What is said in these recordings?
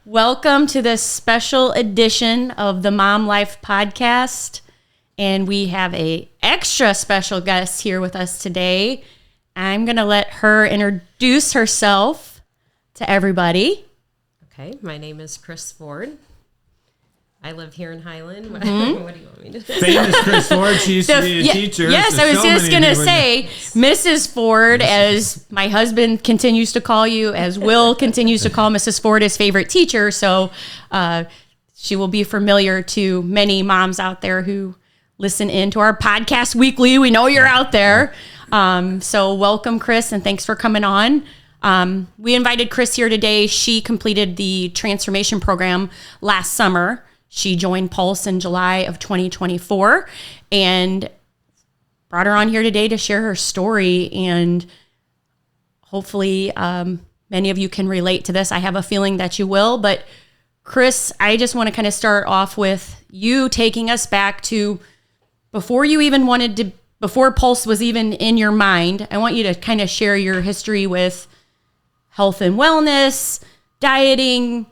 Welcome to this special edition of the Mom Life Podcast. And we have a extra special guest here with us today. I'm going to let her introduce herself to everybody. Okay, my name is Chris Ford. I live here in Highland. What do you want me to say? Famous Chris Ford. She used to be a teacher. Yes, I was just going to say, Mrs. Ford, as my husband continues to call you, as Will continues to call Mrs. Ford his favorite teacher. So she will be familiar to many moms out there who listen in to our podcast weekly. We know you're out there. So welcome, Chris, and thanks for coming on. We invited Chris here today. She completed the transformation program last summer. She joined Pulse in July of 2024 and brought her on here today to share her story. And hopefully many of you can relate to this. I have a feeling that you will. But Chris, I just want to kind of start off with you taking us back to before Pulse was even in your mind. I want you to kind of share your history with health and wellness, dieting,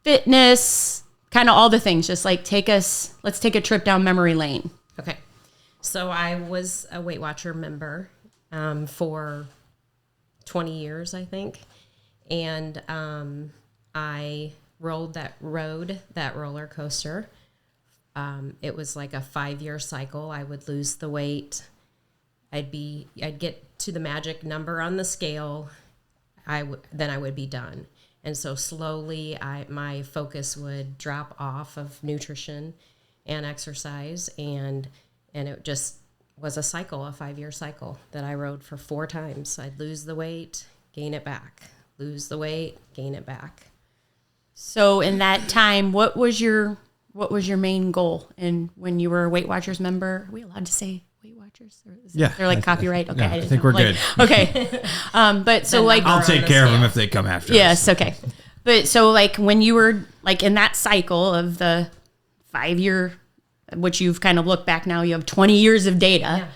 fitness, kind of all the things. Just like let's take a trip down memory lane. Okay. So I was a Weight Watcher member for 20 years, I think. And I rode that roller coaster. It was like a 5-year cycle. I would lose the weight. I'd get to the magic number on the scale. Then I would be done. And so slowly my focus would drop off of nutrition and exercise. And it just was a 5-year cycle that I rode for 4 times. I'd lose the weight, gain it back, lose the weight, gain it back. So in that time, what was your main goal? And when you were a Weight Watchers member, are we allowed to say Weight Watchers? They're like copyright. Okay, I think we're good. Okay, but so like I'll take care of them if they come after us. Yes, okay. But so like when you were like in that cycle of the 5-year, which you've kind of looked back now, you have 20 years of data. Yeah.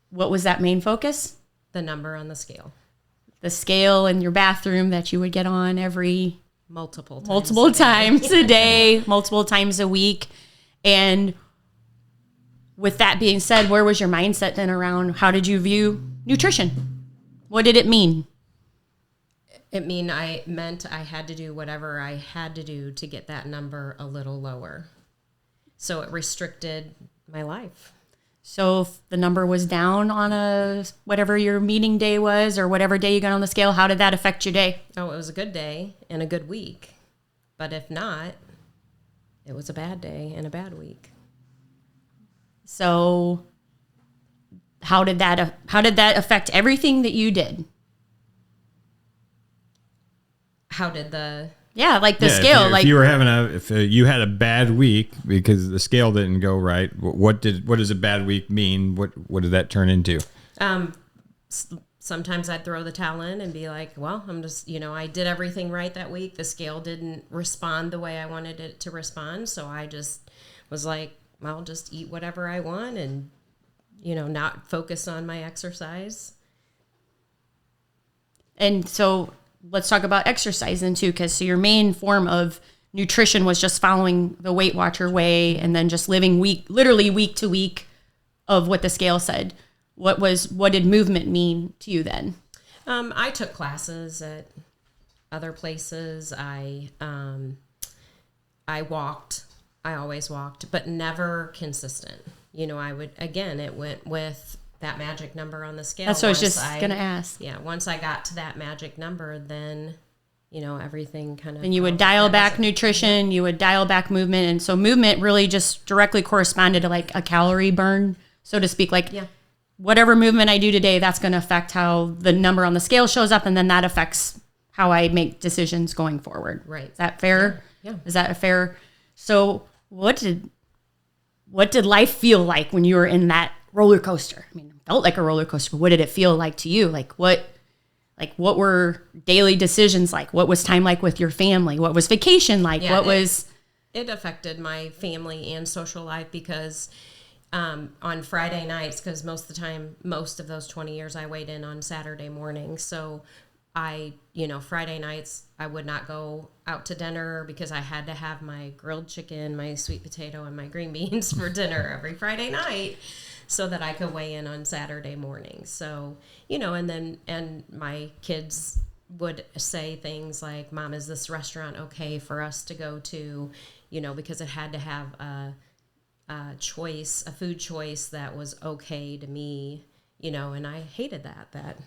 What was that main focus? The number on the scale. The scale in your bathroom that you would get on every multiple times a day, multiple times a week. And with that being said, where was your mindset then around how did you view nutrition? What did it mean? It meant I had to do whatever I had to do to get that number a little lower. So it restricted my life. So if the number was down on whatever your meeting day was or whatever day you got on the scale, how did that affect your day? Oh, it was a good day and a good week. But if not, it was a bad day and a bad week. So how did that affect everything that you did? How did the scale? If you had a bad week because the scale didn't go right, what does a bad week mean? What did that turn into? Sometimes I'd throw the towel in and be like, well, I'm just, I did everything right that week. The scale didn't respond the way I wanted it to respond. So I just was like, I'll just eat whatever I want and, not focus on my exercise. And so let's talk about exercise then too, because your main form of nutrition was just following the Weight Watcher way and then just living literally week to week of what the scale said. What did movement mean to you then? I took classes at other places. I walked. I always walked, but never consistent. It went with that magic number on the scale. That's what I was just going to ask. Yeah, once I got to that magic number, then, everything kind of... And you would dial back nutrition, you would dial back movement. And so movement really just directly corresponded to like a calorie burn, so to speak. Like whatever movement I do today, that's going to affect how the number on the scale shows up. And then that affects how I make decisions going forward. Right. Is that fair? Yeah. Is that fair? So what did life feel like when you were in that roller coaster? I mean, it felt like a roller coaster, but what did it feel like to you? Like what were daily decisions like? What was time like with your family? What was vacation like? It affected my family and social life because on Friday nights, because most of the time, most of those 20 years I weighed in on Saturday morning. So Friday nights, I would not go out to dinner because I had to have my grilled chicken, my sweet potato, and my green beans for dinner every Friday night so that I could weigh in on Saturday morning. So, and my kids would say things like, Mom, is this restaurant okay for us to go to? Because it had to have a food choice that was okay to me, and I hated that.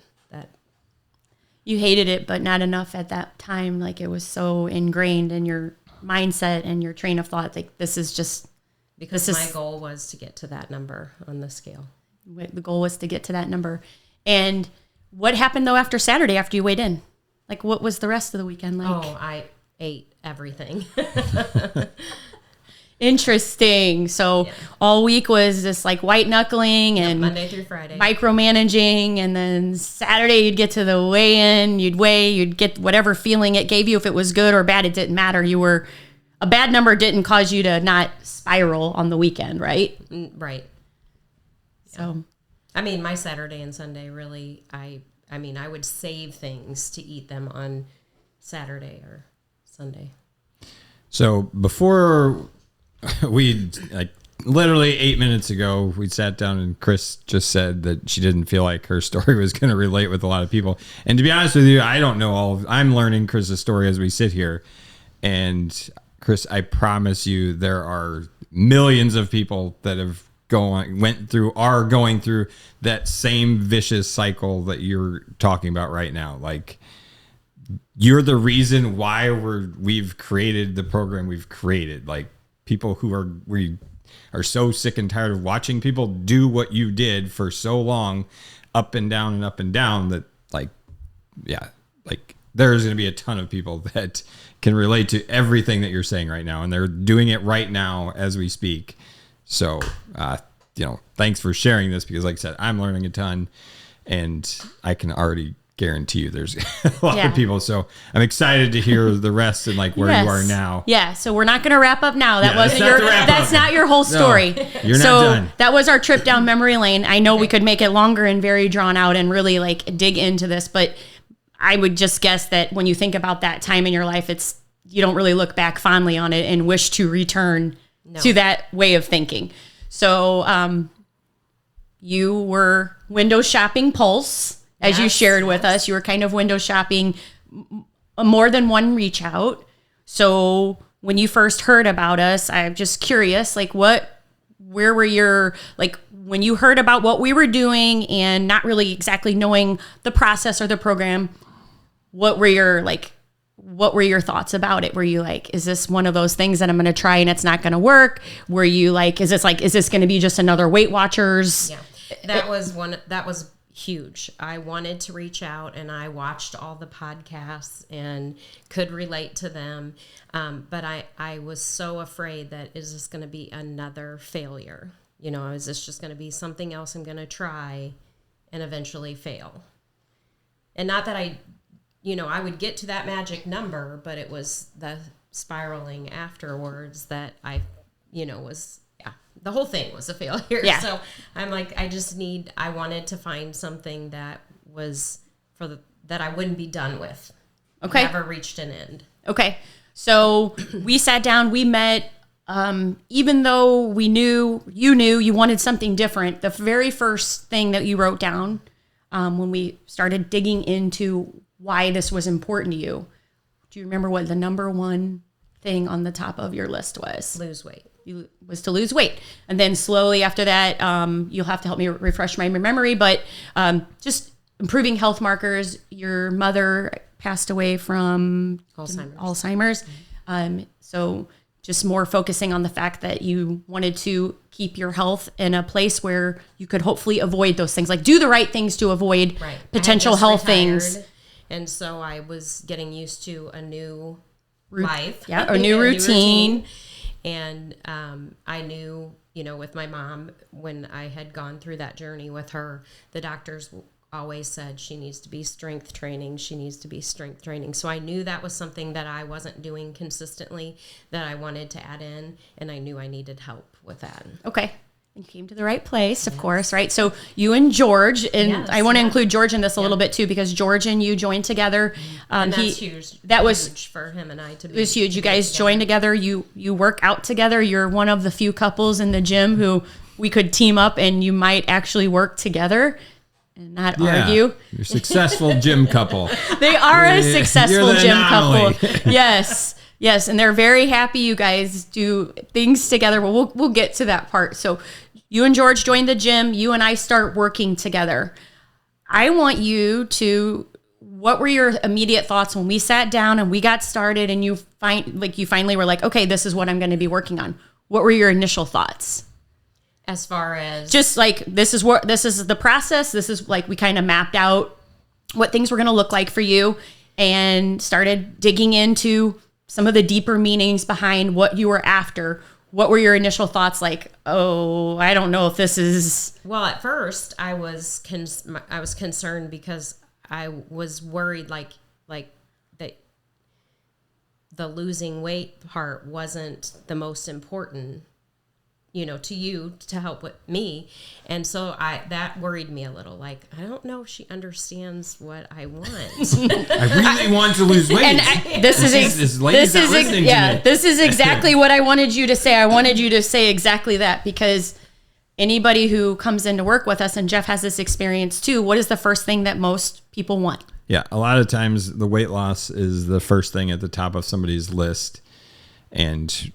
You hated it, but not enough at that time. Like, it was so ingrained in your mindset and your train of thought. Like, this is just... Because my goal was to get to that number on the scale. The goal was to get to that number. And what happened, though, after Saturday, after you weighed in? Like, what was the rest of the weekend like? Oh, I ate everything. Interesting. So all week was just like white knuckling and Monday through Friday, micromanaging, and then Saturday you'd get to the weigh-in, you'd get whatever feeling it gave you. If it was good or bad, it didn't matter. A bad number didn't cause you to not spiral on the weekend, right? Right. So, I mean, my Saturday and Sunday really, I would save things to eat them on Saturday or Sunday. So before literally 8 minutes ago, we sat down and Chris just said that she didn't feel like her story was going to relate with a lot of people. And to be honest with you, I don't know I'm learning Chris's story as we sit here. And Chris, I promise you, there are millions of people that have are going through that same vicious cycle that you're talking about right now. Like, you're the reason why we've created the program we've created. Like, people we are so sick and tired of watching people do what you did for so long, up and down that there's going to be a ton of people that can relate to everything that you're saying right now. And they're doing it right now as we speak. So, thanks for sharing this, because like I said, I'm learning a ton, and I can already guarantee you there's a lot of people. So I'm excited to hear the rest and where you are now. Yeah. So we're not going to wrap up now. That's not your whole story. No, you're not done. That was our trip down memory lane. I know we could make it longer and very drawn out and really dig into this, but I would just guess that when you think about that time in your life, you don't really look back fondly on it and wish to return to that way of thinking. So, you were window shopping Pulse. As you shared with us, you were kind of window shopping more than one reach out. So when you first heard about us, I'm just curious, where were your, when you heard about what we were doing and not really exactly knowing the process or the program, what were your thoughts about it? Were you like, is this one of those things that I'm going to try and it's not going to work? Were you like, is this going to be just another Weight Watchers? Yeah, that was huge. I wanted to reach out, and I watched all the podcasts and could relate to them. But I was so afraid that, is this going to be another failure? Is this just going to be something else I'm going to try and eventually fail? And not that I would get to that magic number, but it was the spiraling afterwards that the whole thing was a failure. Yeah. So I'm like, I wanted to find something that was that I wouldn't be done with. Okay. Never reached an end. Okay. So we sat down, we met, even though you knew you wanted something different. The very first thing that you wrote down, when we started digging into why this was important to you, do you remember what the number one thing on the top of your list was? Lose weight. Was to lose weight. And then slowly after that, you'll have to help me refresh my memory, but just improving health markers. Your mother passed away from Alzheimer's. So just more focusing on the fact that you wanted to keep your health in a place where you could hopefully avoid those things, do the right things to avoid potential health things. And so I was getting used to a new life. Yeah, a new routine. And I knew, with my mom, when I had gone through that journey with her, the doctors always said she needs to be strength training. So I knew that was something that I wasn't doing consistently that I wanted to add in, and I knew I needed help with that. Okay. You came to the right place, of course, right? So you and George, and Yes, I want to yeah. include George in this a little bit too, because George and you joined together. And that's huge. That was huge for him and I to be. It was huge. You guys joined together. You work out together. You're one of the few couples in the gym who we could team up and you might actually work together and not argue. You're a successful gym couple. They are a successful You're the gym anomaly. couple. Yes. Yes. And they're very happy you guys do things together. But we'll get to that part. So you and George joined the gym. You and I start working together. I want you to, what were your immediate thoughts when we sat down and we got started and you finally were like, okay, this is what I'm going to be working on. What were your initial thoughts? As far as Just like, this is the process. This is like, we kind of mapped out what things were going to look like for you and started digging into some of the deeper meanings behind what you were after. What were your initial thoughts like? Oh, I don't know if this is. well, at first I was concerned because I was worried like that the losing weight part wasn't the most important, to you to help with me. And so that worried me a little. Like, I don't know if she understands what I want. I really want to lose weight. And this is exactly what I wanted you to say. I wanted you to say exactly that, because anybody who comes in to work with us, and Jeff has this experience too, what is the first thing that most people want? Yeah, a lot of times the weight loss is the first thing at the top of somebody's list. And,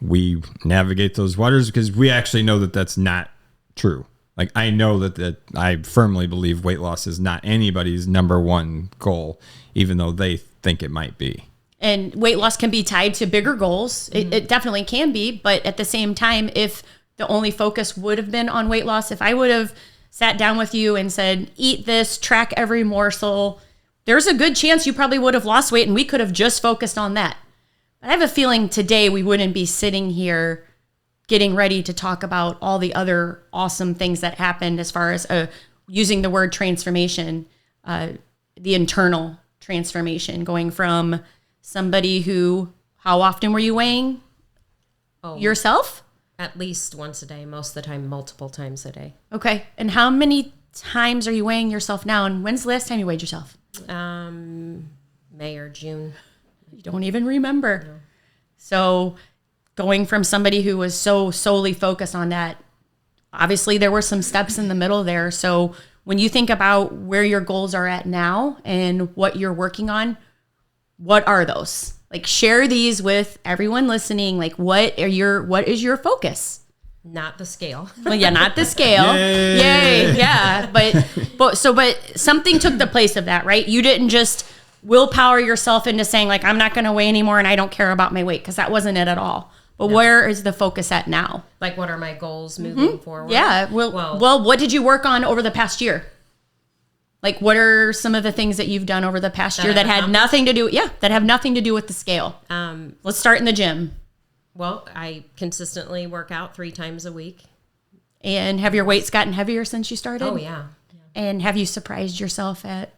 we navigate those waters because we actually know that that's not true. Like, I know that I firmly believe weight loss is not anybody's number one goal, even though they think it might be. And weight loss can be tied to bigger goals. It definitely can be. But at the same time, if the only focus would have been on weight loss, if I would have sat down with you and said, eat this, track every morsel, there's a good chance you probably would have lost weight and we could have just focused on that. But I have a feeling today we wouldn't be sitting here getting ready to talk about all the other awesome things that happened as far as using the word transformation, the internal transformation, going from somebody who, how often were you weighing yourself? At least once a day, most of the time, multiple times a day. Okay. And how many times are you weighing yourself now? And when's the last time you weighed yourself? May or June. You don't even remember. No. So going from somebody who was so solely focused on that, obviously there were some steps in the middle there. So when you think about where your goals are at now and what you're working on, what are those? Like, share these with everyone listening. Like, what is your focus? Not the scale. Well, yeah, not the scale. Yay. Yeah. But something took the place of that, right? You didn't just willpower yourself into saying, like, I'm not going to weigh anymore and I don't care about my weight, because that wasn't it at all. But where is the focus at now? Like, what are my goals moving forward? Yeah. Well, what did you work on over the past year? Like, what are some of the things that you've done over the past year that had nothing to do? Yeah, that have nothing to do with the scale. Let's start in the gym. Well, I consistently work out 3 times a week. And have your weights gotten heavier since you started? Oh, yeah. And have you surprised yourself at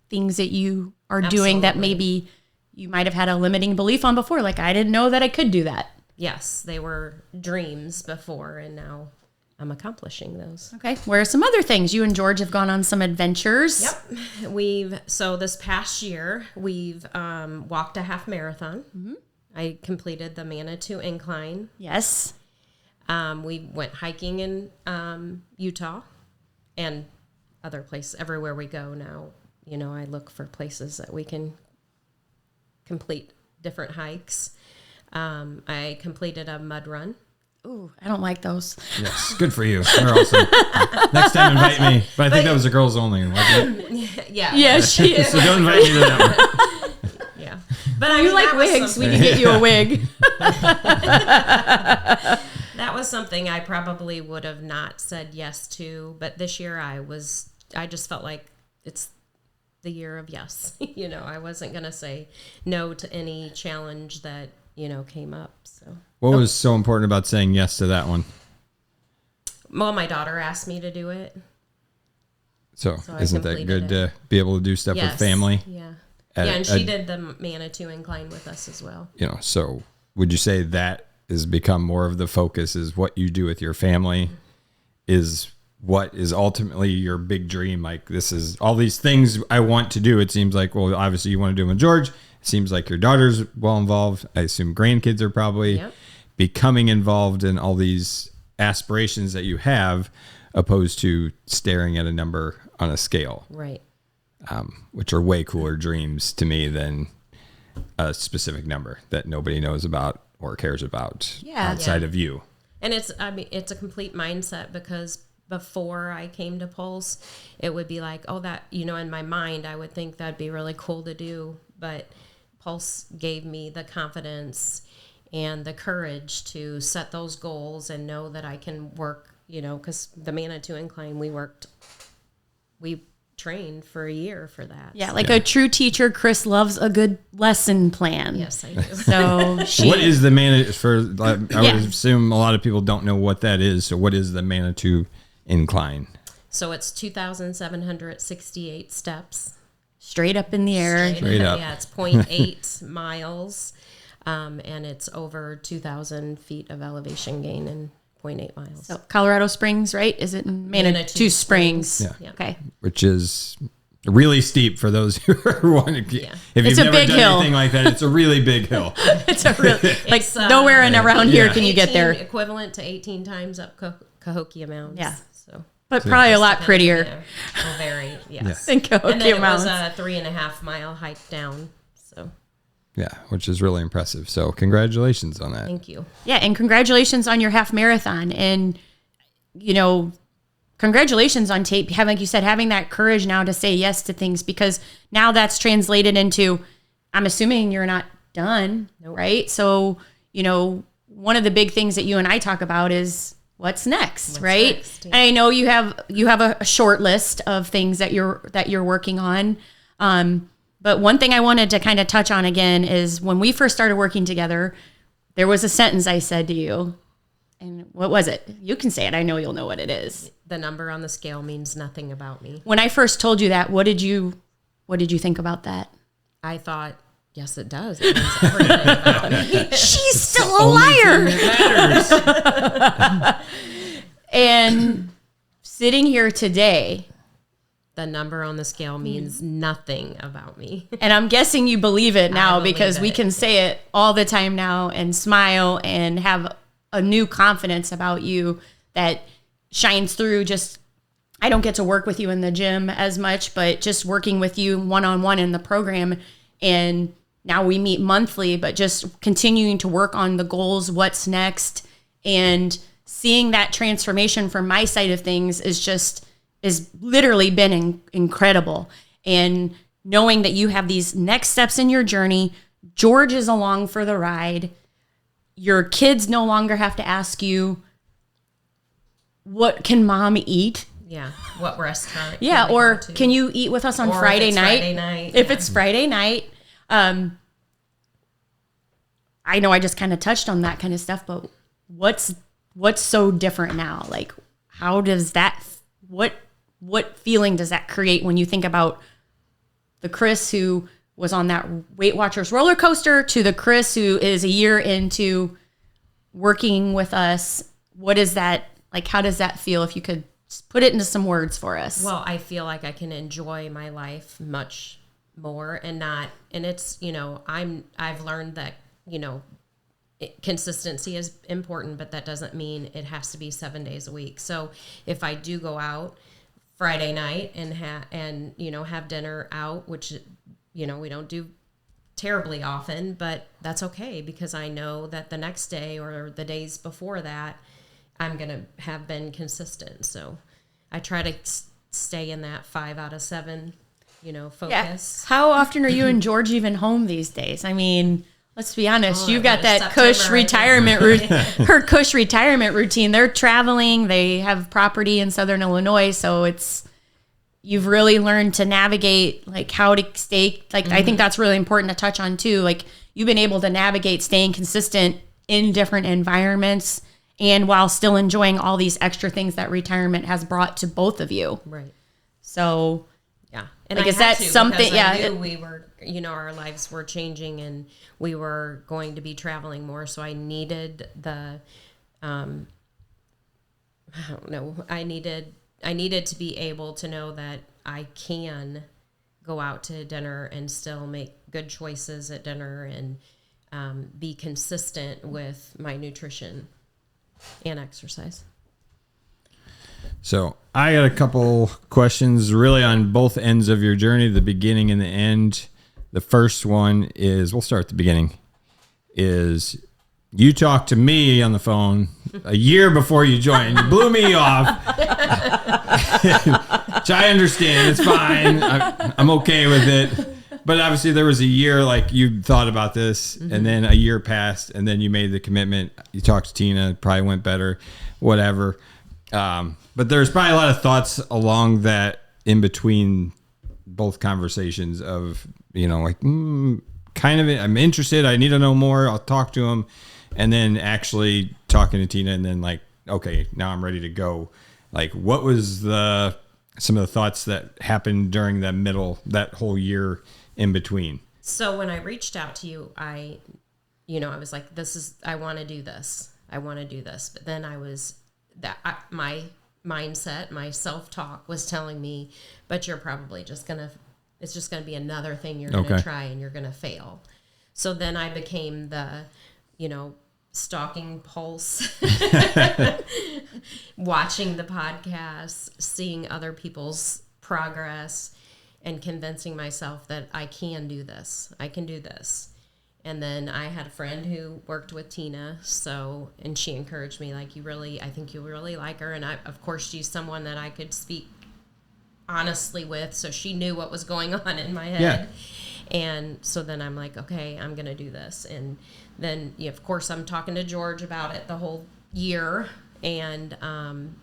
things that you are doing that maybe you might have had a limiting belief on before? Like, I didn't know that I could do that. Yes, they were dreams before, and now I'm accomplishing those. Okay. Where are some other things? You and George have gone on some adventures. Yep. So this past year, we've walked a half marathon. Mm-hmm. I completed the Manitou Incline. Yes. We went hiking in Utah and other places. Everywhere we go now, I look for places that we can complete different hikes. I completed a mud run. Ooh, I don't like those. Yes, good for you. They're awesome. Next time, invite me. But I think that was a girls only. Yeah. Yeah, she is. So don't invite me to that one. Yeah. But I you like wigs. We can get you a wig. That was something I probably would have not said yes to. But this year I just felt like it's the year of yes. I wasn't going to say no to any challenge that, came up. So. What was so important about saying yes to that one? Well, my daughter asked me to do it. So isn't that good to be able to do stuff with family? Yeah. And she did the Manitou Incline with us as well. So would you say that is become more of the focus, is what you do with your family, is what is ultimately your big dream. Like, this is all these things I want to do. It seems like, well, obviously you want to do them with George. It seems like your daughter's well involved. I assume grandkids are probably becoming involved in all these aspirations that you have, opposed to staring at a number on a scale. Right. Which are way cooler dreams to me than a specific number that nobody knows about or cares about outside of you. And it's a complete mindset, because before I came to Pulse, it would be like, oh, that, in my mind, I would think that'd be really cool to do. But Pulse gave me the confidence and the courage to set those goals and know that I can work, because the Manitou Incline, we trained for a year for that. Yeah, like a true teacher, Chris loves a good lesson plan. Yes, I do. So what is the Manitou? I would assume a lot of people don't know what that is. So what is the Manitou Incline? So it's 2,768 steps. Straight up in the air. Straight up. Yeah, it's 0.8 miles, and it's over 2,000 feet of elevation gain in 0.8 miles. So Colorado Springs, right? Is it in Manitou Springs? Yeah. Okay. Which is really steep for those who want to get. If It's you've a never big done hill. anything like that, it's a really big hill. It's a real, like It's, nowhere in around here can you get there. Equivalent to 18 times up Cahokia Mountains. Yeah. So. But probably a lot prettier Yeah. Oh, very, yes. than And then Cahokia it was Mountains. a 3.5 mile hike down. So Yeah, which is really impressive. So congratulations on that. thank you. Yeah, and congratulations on your half marathon. And, congratulations on tape. Like you said, having that courage now to say yes to things, because now that's translated into, I'm assuming you're not done, right? So, one of the big things that you and I talk about is what's next, right? next, yeah. And I know you have a short list of things that you're working on. But one thing I wanted to kind of touch on again is when we first started working together, there was a sentence I said to you. And what was it? You can say it. I know you'll know what it is. The number on the scale means nothing about me. When I first told you that, what did you think about that? I thought, yes, it does. It means everything about me. She's still a liar. And sitting here today, The number on the scale means nothing about me. and I'm guessing you believe it now believe because we it. can say it all the time now and smile and have a new confidence about you that shines through. Just, I don't get to work with you in the gym as much, but just working with you one-on-one in the program. And now we meet monthly, but just continuing to work on the goals, what's next, and seeing that transformation from my side of things is literally been incredible. And knowing that you have these next steps in your journey, George is along for the ride. Your kids no longer have to ask you, what can mom eat? Yeah. What restaurant? Yeah, we or go to? can you eat with us on Or if Friday it's night? Friday night, If yeah. it's Friday night. I know I just kind of touched on that kind of stuff, but what's so different now? Like, how does that, what feeling does that create when you think about the Chris who was on that Weight Watchers roller coaster to the Chris who is a year into working with us? What is that, like, how does that feel, if you could put it into some words for us? Well, I feel like I can enjoy my life much more and it's, I've learned that, consistency is important, but that doesn't mean it has to be 7 days a week. So if I do go out Friday night and have dinner out, which, we don't do terribly often, but that's okay because I know that the next day or the days before that, I'm going to have been consistent. So I try to stay in that 5 out of 7, focus. Yeah. How often are you and George even home these days? I mean, let's be honest. You've got that Cush retirement her Cush retirement routine. They're traveling. They have property in Southern Illinois, so you've really learned to navigate, like, how to stay. Like, I think that's really important to touch on too. Like, you've been able to navigate staying consistent in different environments, and while still enjoying all these extra things that retirement has brought to both of you. Right. So, Yeah. And Like, I is had that to something- because yeah, I knew it- we were our lives were changing and we were going to be traveling more. So I needed I needed to be able to know that I can go out to dinner and still make good choices at dinner and be consistent with my nutrition and exercise. So I got a couple questions really on both ends of your journey, the beginning and the end. The first one is, we'll start at the beginning, is you talked to me on the phone a year before you joined. You blew me off. Which I understand. It's fine. I'm okay with it. But obviously there was a year like you thought about this, and then a year passed, and then you made the commitment. You talked to Tina, probably went better, whatever. But there's probably a lot of thoughts along that in between both conversations of, like, kind of, I'm interested. I need to know more. I'll talk to him. And then actually talking to Tina, and then like, okay, now I'm ready to go. Like, what was some of the thoughts that happened during that whole year in between? So when I reached out to you, I was like, I want to do this. I want to do this. But then my mindset, my self-talk was telling me, but you're probably it's just going to be another thing you're going to try and you're going to fail. So then I became the, stalking Pulse, watching the podcasts, seeing other people's progress, and convincing myself that I can do this. I can do this. And then I had a friend who worked with Tina, and she encouraged me, like, I think you really like her. And of course, she's someone that I could speak honestly with, so she knew what was going on in my head. Yeah. And so then I'm like, okay, I'm going to do this. And then, of course, I'm talking to George about it the whole year. And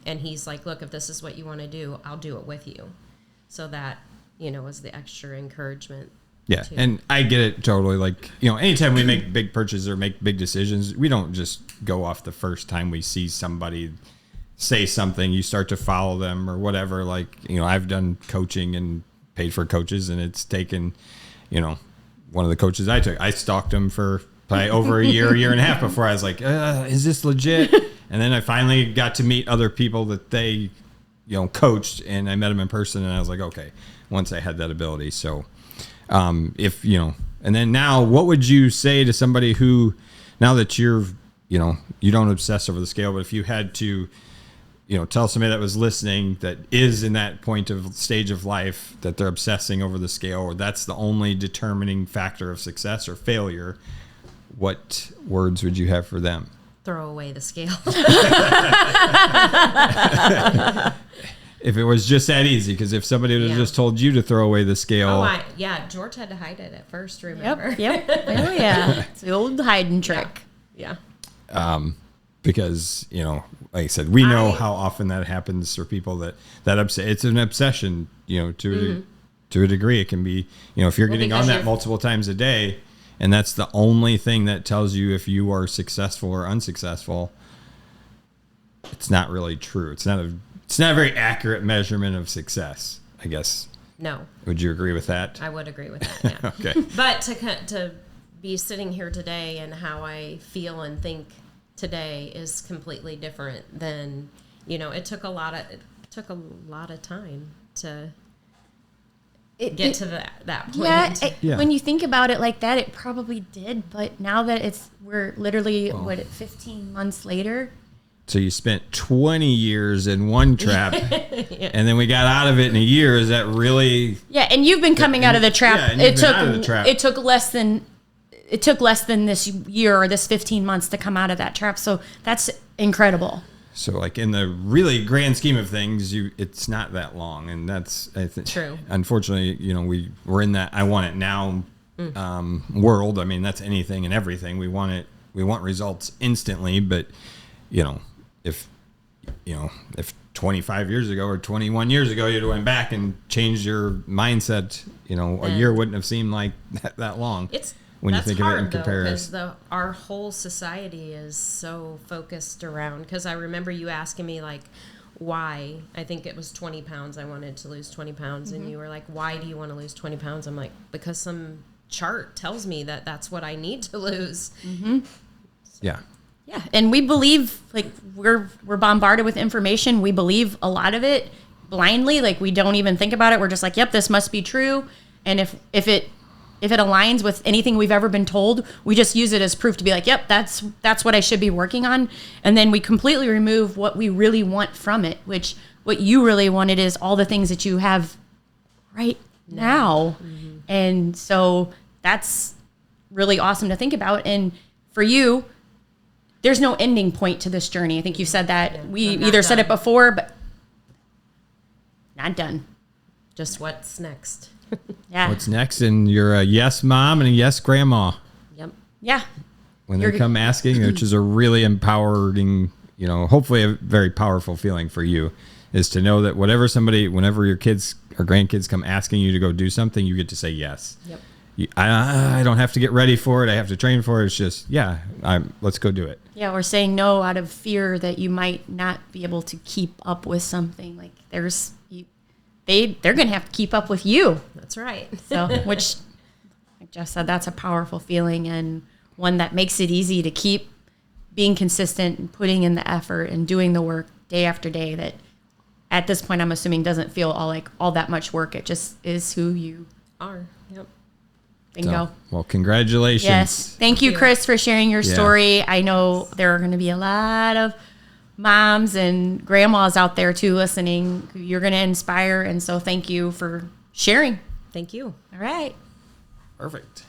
he's like, look, if this is what you want to do, I'll do it with you. So that, was the extra encouragement. Yeah. Too. And I get it totally. Like, anytime we make big purchases or make big decisions, we don't just go off the first time we see somebody say something, you start to follow them or whatever. Like, I've done coaching and paid for coaches, and it's taken, one of the coaches I took, I stalked him for probably over a year and a half before I was like, is this legit? And then I finally got to meet other people that they, coached, and I met them in person, and I was like, okay, once I had that ability. So, and then now, what would you say to somebody who, now that you're, you don't obsess over the scale, but if you had to, tell somebody that was listening that is in that stage of life that they're obsessing over the scale, or that's the only determining factor of success or failure, what words would you have for them? Throw away the scale. If it was just that easy, because if somebody would have just told you to throw away the scale. George had to hide it at first, remember? Yep. Oh, yeah. It's the old hiding trick. Yeah. Because, like I said, we know how often that happens for people that it's an obsession, to a degree. It can be, if you're getting on that multiple times a day, and that's the only thing that tells you if you are successful or unsuccessful, it's not really true. It's not a very accurate measurement of success, I guess. No. Would you agree with that? I would agree with that, yeah. Okay. But to be sitting here today and how I feel and think today is completely different than, it took a lot of time to get to that point. Yeah, when you think about it like that, it probably did. But now that we're literally 15 months later. So you spent 20 years in one trap, and then we got out of it in a year. Is that really? Yeah, and you've been coming out of the trap. Yeah, it took less than this year or this 15 months to come out of that trap. So that's incredible. So, like, in the really grand scheme of things, it's not that long, and that's true. Unfortunately, we're in that I want it now world. I mean, that's anything and everything. We want results instantly, but if 25 years ago or 21 years ago you'd went back and changed your mindset, a year wouldn't have seemed like that long. When you think of it in comparison, because our whole society is so focused around. Because I remember you asking me, like, why. I think it was 20 pounds. I wanted to lose 20 pounds. And you were like, why do you want to lose 20 pounds? I'm like, because some chart tells me that that's what I need to lose. Yeah. Yeah, and we believe, like, we're bombarded with information. We believe a lot of it blindly. Like, we don't even think about it. We're just like, yep, this must be true. And if it aligns with anything we've ever been told, we just use it as proof to be like, yep, that's what I should be working on. And then we completely remove what we really want from it, which what you really wanted is all the things that you have right now. And so that's really awesome to think about. And for you, there's no ending point to this journey. I think you said that. We either said it before, but not done. Just what's next. Yeah. What's next? And you're a yes mom and a yes grandma. Yep. Yeah. When they come asking, which is a really empowering, hopefully a very powerful feeling for you, is to know that whenever your kids or grandkids come asking you to go do something, you get to say yes. Yep. I don't have to get ready for it. I have to train for it. It's just, let's go do it. Yeah, or saying no out of fear that you might not be able to keep up with something. Like they're going to have to keep up with you. That's right. So, which, like Jeff said, that's a powerful feeling and one that makes it easy to keep being consistent and putting in the effort and doing the work day after day that at this point, I'm assuming doesn't feel all that much work. It just is who you are. Yep. Bingo. So, well, congratulations. Yes. Thank you, Chris, for sharing your story. I know there are going to be a lot of moms and grandmas out there too listening who you're going to inspire. And so thank you for sharing. Thank you. All right. Perfect.